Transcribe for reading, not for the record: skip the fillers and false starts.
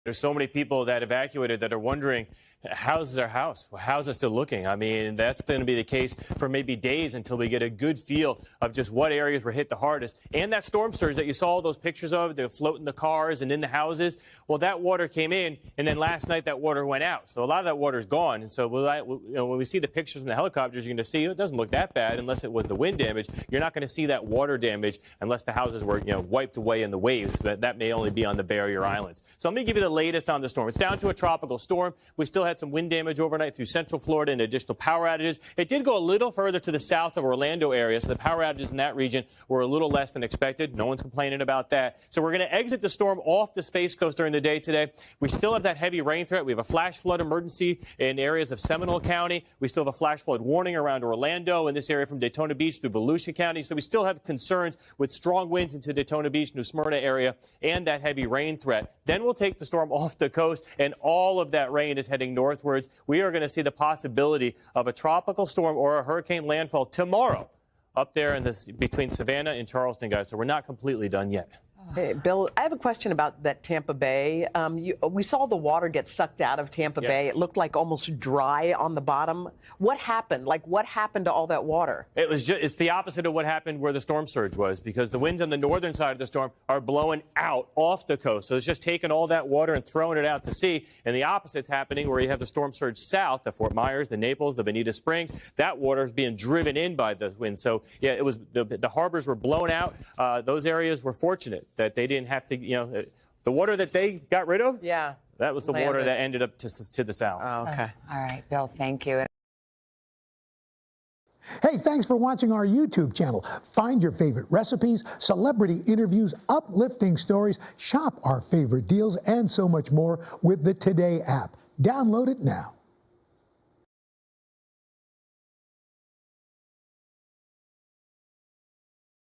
There's so many people that evacuated that are wondering, how's their house? How's it still looking? I mean, that's going to be the case for maybe days until we get a good feel of just what areas were hit the hardest. And that storm surge that you saw those pictures of, they're floating the cars and in the houses. Well, that water came in, and then last night that water went out. So a lot of that water is gone. And so when we see the pictures from the helicopters, you're going to see it doesn't look that bad unless it was the wind damage. You're not going to see that water damage unless the houses were wiped away in the waves. But that may only be on the barrier islands. So let me give you the latest on the storm. It's down to a tropical storm. We still had some wind damage overnight through central Florida and additional power outages. It did go a little further to the south of Orlando area, so the power outages in that region were a little less than expected. No one's complaining about that. So we're going to exit the storm off the Space Coast during the day today. We still have that heavy rain threat. We have a flash flood emergency in areas of Seminole County. We still have a flash flood warning around Orlando and this area from Daytona Beach through Volusia County. So we still have concerns with strong winds into Daytona Beach, New Smyrna area, and that heavy rain threat. Then we'll take the storm off the coast, and all of that rain is heading northwards. We are going to see the possibility of a tropical storm or a hurricane landfall tomorrow up there in between Savannah and Charleston, guys. So we're not completely done yet. Hey, Bill, I have a question about that Tampa Bay. We saw the water get sucked out of Tampa Bay. It looked like almost dry on the bottom. What happened? Like, what happened to all that water? It's the opposite of what happened where the storm surge was, because the winds on the northern side of the storm are blowing out off the coast. So it's just taking all that water and throwing it out to sea. And the opposite's happening where you have the storm surge south, the Fort Myers, the Naples, the Bonita Springs. That water is being driven in by the winds. So, yeah, it was the harbors were blown out. Those areas were fortunate that they didn't have to, the water that they got rid of, that was the water that ended up to the south. Oh, okay. All right, Bill, thank you. Hey, thanks for watching our YouTube channel. Find your favorite recipes, celebrity interviews, uplifting stories, shop our favorite deals, and so much more with the Today app. Download it now.